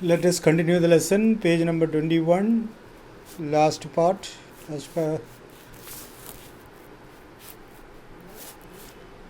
Let us continue the lesson, page number 21, last part.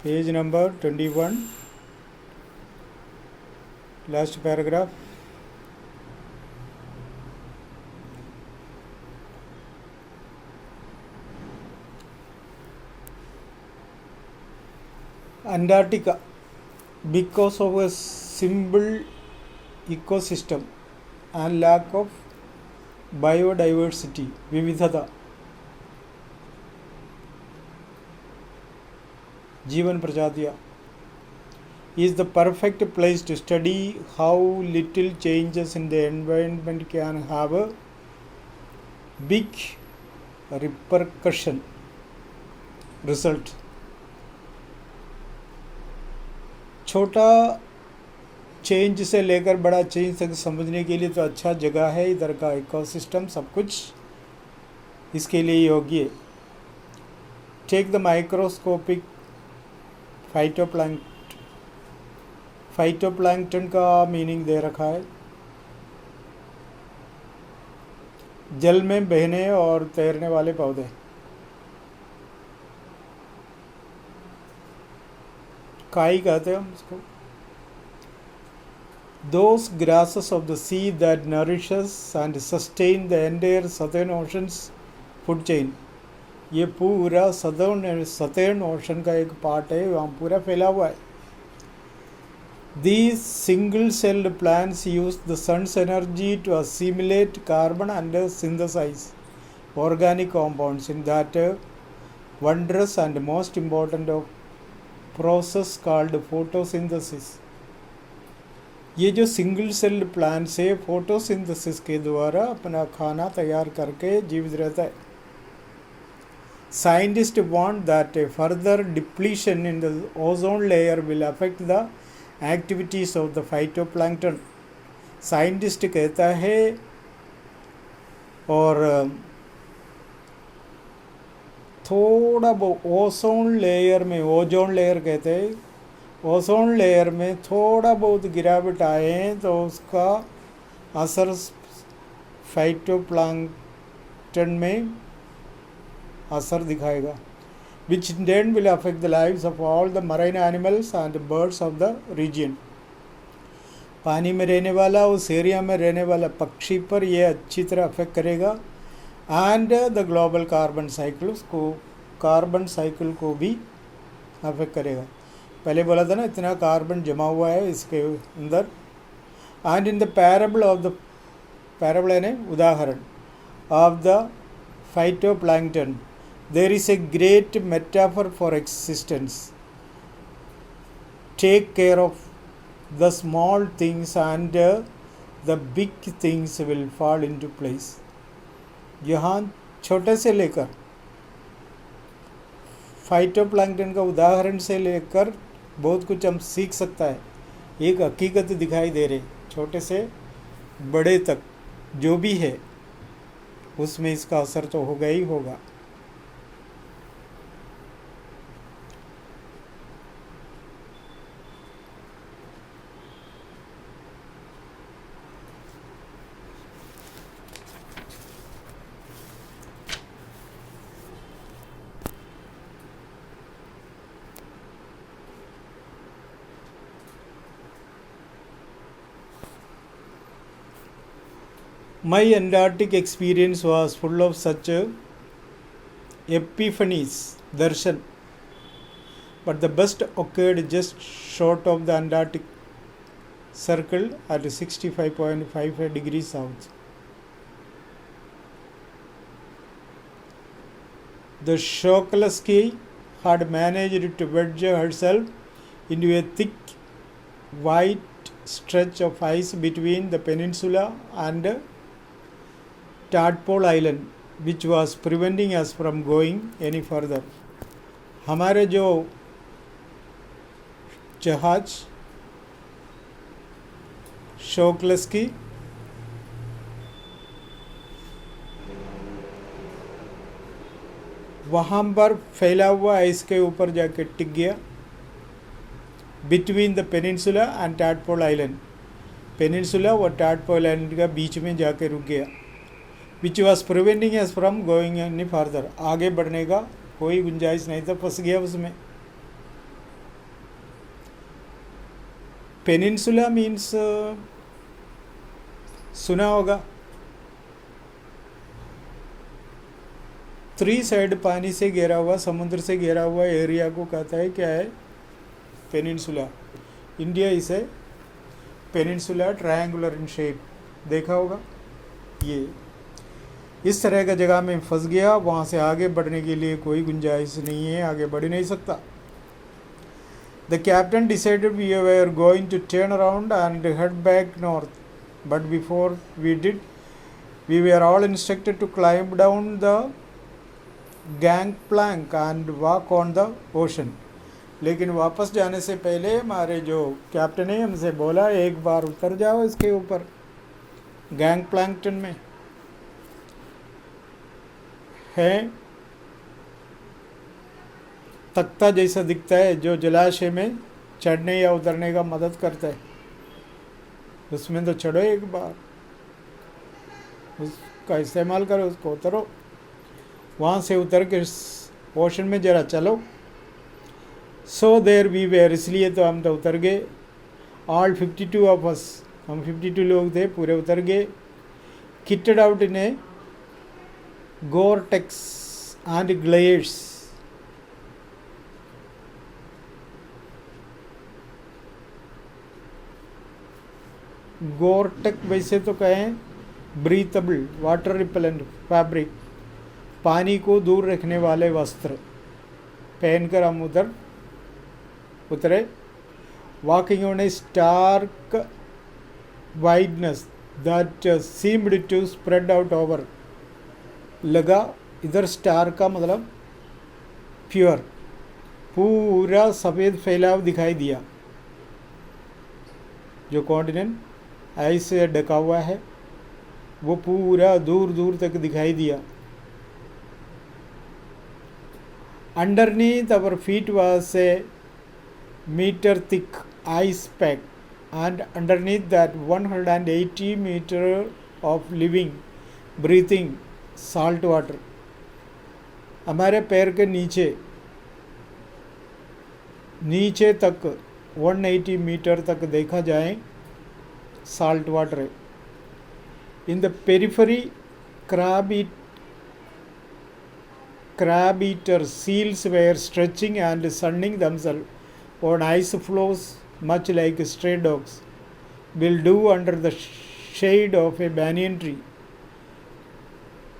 Page number 21, last paragraph. Antarctica, because of a simple ecosystem and lack of biodiversity, विविधता, जीवन प्रजातियाँ, is the perfect place to study how little changes in the environment can have a big repercussion result. छोटा change से लेकर बड़ा change तक समझने के लिए तो अच्छा जगह है इधर का इकोसिस्टम, सब कुछ इसके लिए योग्य है. टेक द माइक्रोस्कोपिक फाइटोप्लैंक्टन का मीनिंग दे रखा है, जल में बहने और तैरने वाले पौधे. काई कहते हैं उसको. Those grasses of the sea that nourishes and sustain the entire southern ocean's food chain. ये पूरा southern ocean का एक पार्ट है, वहाँ पूरा फैला हुआ है. These single-celled plants use the sun's energy to assimilate carbon and synthesize organic compounds in that wondrous and most important of process called photosynthesis. ये जो सिंगल सेल्ड प्लांट्स है, फोटोसिंथेसिस के द्वारा अपना खाना तैयार करके जीवित रहता है. Scientist want that A further depletion in the ozone layer will affect the activities of the phytoplankton. Scientist कहता है और थोड़ा ओजोन लेयर में, ओजोन लेयर कहते हैं, ओजोन लेयर में थोड़ा बहुत गिरावट आए तो उसका असर फाइटोप्लैंक्टन में असर दिखाएगा, which then will affect the lives of all the marine animals and birds of the region. पानी में रहने वाला, उस एरिया में रहने वाला पक्षी पर यह अच्छी तरह अफेक्ट करेगा. And the global carbon cycle, उसको कार्बन साइकिल को भी अफेक्ट करेगा. पहले बोला था ना इतना कार्बन जमा हुआ है इसके अंदर. And in the parable of the, parable यानी उदाहरण, of the phytoplankton there is a great metaphor for existence. Take care of the small things and the big things will fall into place. यहाँ छोटे से लेकर, phytoplankton का उदाहरण से लेकर बहुत कुछ हम सीख सकता है. एक हकीकत दिखाई दे रही, छोटे से बड़े तक जो भी है उसमें इसका असर तो होगा ही होगा. My Antarctic experience was full of such epiphanies, darshan, but the best occurred just short of the Antarctic Circle at 65.55 degrees south. The Shoklasky had managed to wedge herself into a thick white stretch of ice between the peninsula and Tadpole Island, which was preventing us from going any further. हमारे जो जहाज शोकलस्की वहाँ पर फैला हुआ ice के ऊपर जाके टिक गया, between the peninsula and tadpole island. Peninsula और टैडपोल आइलैंड का बीच में जाके रुक गया, which was preventing S from going any further, आगे बढ़ने का कोई गुंजाइश नहीं था, फंस गया उसमें। पेनिनसुला मीन्स सुना होगा, 3 साइड पानी से घेरा हुआ, समुद्र से घेरा हुआ एरिया को कहता है क्या है, peninsula. India is a peninsula triangular in shape, देखा होगा। ये इस तरह का जगह में फंस गया, वहाँ से आगे बढ़ने के लिए कोई गुंजाइश नहीं है, आगे बढ़ नहीं सकता। The captain decided we were going to turn around and head back north, but before we did we were all instructed to climb down the gangplank and walk on the ocean. लेकिन वापस जाने से पहले हमारे जो captain है हमसे बोला, एक बार उतर जाओ इसके ऊपर, गैंगप्लैंकटन में है तख्ता जैसा दिखता है जो जलाशय में चढ़ने या उतरने का मदद करता है, उसमें तो चढ़ो एक बार, उसका इस्तेमाल करो, उसको उतरो, वहाँ से उतर के ओशन में ज़रा चलो। सो देर वी वेयर, इसलिए तो हम तो उतर गए। ऑल 52 ऑफ अस, हम 52 लोग थे, पूरे उतर गए। Kitted out in a Goretex and glares, Goretex वैसे तो कहें ब्रीथेबल वाटर रिपेलेंट फैब्रिक, पानी को दूर रखने वाले वस्त्र पहनकर हम उतरे। Walking on a stark wideness that seemed to spread out over, लगा इधर स्टार का मतलब प्योर, पूरा सफ़ेद फैलाव दिखाई दिया, जो कॉन्टिनेंट आइस से ढका हुआ है वो पूरा दूर दूर तक दिखाई दिया। Underneath our feet was a metre thick ice pack and underneath that 180 meter of living breathing salt water, हमारे पैर के नीचे तक 180 मीटर तक देखा जाए साल्ट वाटर है। In the periphery crab eater seals were stretching and sunning themselves on ice floes, much like stray dogs will do under the shade of a banyan tree.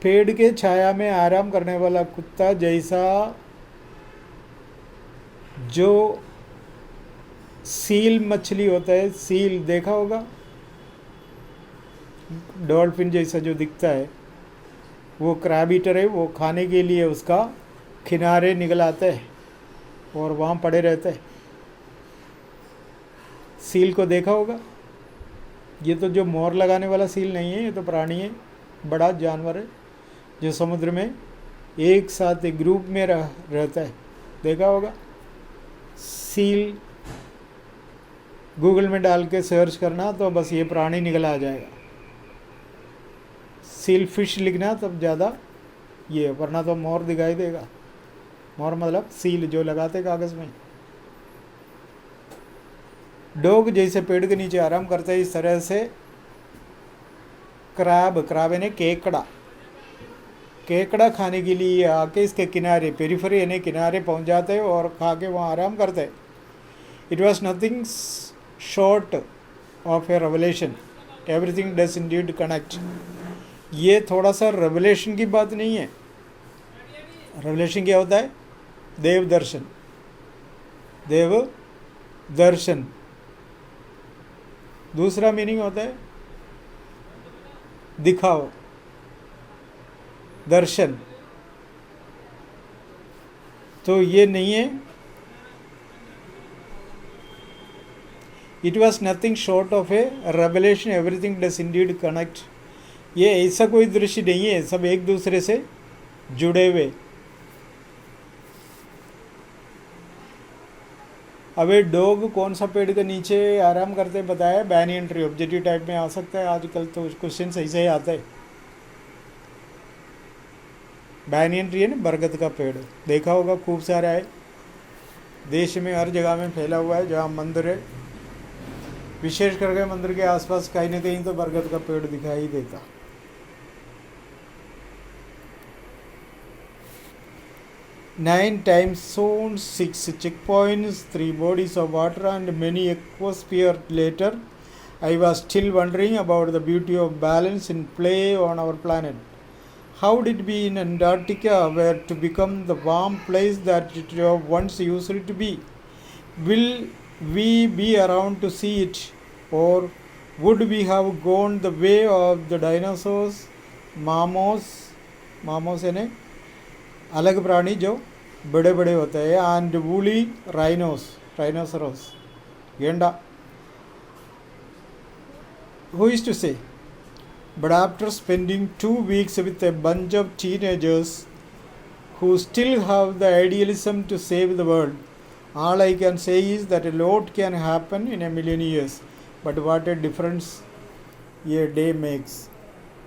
पेड़ के छाया में आराम करने वाला कुत्ता जैसा जो सील मछली होता है, सील देखा होगा, डॉल्फिन जैसा जो दिखता है, वो क्रैब ईटर है, वो खाने के लिए उसका किनारे निकल आता है और वहाँ पड़े रहता है। सील को देखा होगा, ये तो जो मोर लगाने वाला सील नहीं है, ये तो प्राणी है, बड़ा जानवर है जो समुद्र में एक साथ एक ग्रुप में रहता है, देखा होगा। सील गूगल में डाल के सर्च करना तो बस ये प्राणी निकल आ जाएगा। सील फिश लिखना तब ज़्यादा ये, वरना तो मोर दिखाई देगा। मोर मतलब सील जो लगाते कागज़ में। डॉग जैसे पेड़ के नीचे आराम करते हैं, इस तरह से क्रैब यानी केकड़ा खाने के लिए आके इसके किनारे, पेरिफेरी यानी किनारे पहुंच जाते हैं और खा के वहाँ आराम करते हैं। It was nothing short of A revelation, everything does Indeed connect. ये थोड़ा सा रेवलेशन की बात नहीं है। रेवलेशन क्या होता है? देव दर्शन। दूसरा मीनिंग होता है दिखाओ, दर्शन। तो ये नहीं है। It was nothing short of A revelation, everything does Indeed connect. ये ऐसा कोई दृश्य नहीं है, सब एक दूसरे से जुड़े हुए। अब ये डॉग कौन सा पेड़ के नीचे आराम करते बताया, बैनियन ट्री। ऑब्जेक्टिव टाइप में आ सकता है, आजकल तो क्वेश्चन सही से आता है। बैनियन ट्री है ना, बरगद का पेड़, देखा होगा खूब सारा है, देश में हर जगह में फैला हुआ है जहाँ मंदिर है, विशेष करके मंदिर के आसपास कहीं ना कहीं तो बरगद का पेड़ दिखाई देता। Nine time zones, 6 checkpoints, 3 bodies of water, and many aquasphere later, I was still wondering about the beauty of balance in play on our planet. How did we in Antarctica were to become the warm place that it once used to be? Will we be around to see it, or would we have gone the way of the dinosaurs, मामोस यानी अलग प्राणी जो बड़े बड़े होते हैं, and woolly rhinoceros गेंडा? Who is to say? But after spending 2 weeks with a bunch of teenagers who still have the idealism to save the world, all I can say is that a lot can happen in a million years. But what a difference ये day makes.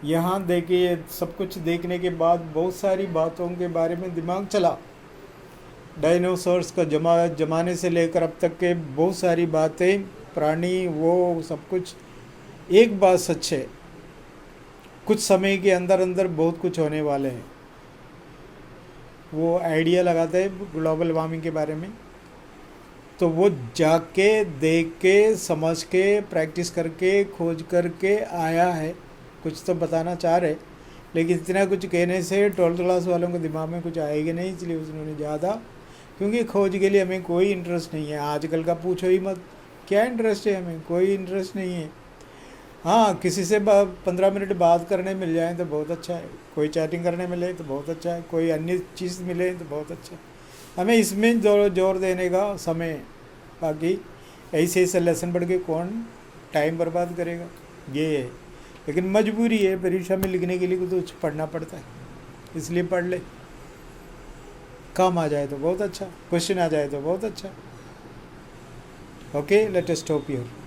यहाँ देखिए, सब कुछ देखने के बाद बहुत सारी बातों के बारे में दिमाग चला। डायनासोर्स का जमाने से लेकर अब तक के बहुत सारी बातें, प्राणी, वो सब कुछ। एक बात सच है, कुछ समय के अंदर अंदर बहुत कुछ होने वाले हैं। वो आइडिया लगाते हैं ग्लोबल वार्मिंग के बारे में, तो वो जाके देख के समझ के प्रैक्टिस करके खोज करके आया है, कुछ तो बताना चाह रहे, लेकिन इतना कुछ कहने से 12th क्लास वालों के दिमाग में कुछ आएगा नहीं, इसलिए उन्होंने ज़्यादा, क्योंकि खोज के लिए हमें कोई इंटरेस्ट नहीं है। आजकल का पूछो ही मत, क्या इंटरेस्ट है, हमें कोई इंटरेस्ट नहीं है। हाँ, किसी से 15 मिनट बात करने मिल जाए तो बहुत अच्छा है, कोई चैटिंग करने मिले तो बहुत अच्छा है, कोई अन्य चीज़ मिले तो बहुत अच्छा है। हमें इसमें जोर देने का समय, बाकी ऐसे ऐसे लेसन पढ़ के कौन टाइम बर्बाद करेगा, ये है। लेकिन मजबूरी है, परीक्षा में लिखने के लिए कुछ पढ़ना पड़ता है, इसलिए पढ़ ले। काम आ जाए तो बहुत अच्छा, क्वेश्चन आ जाए तो बहुत अच्छा। Okay, let us stop here.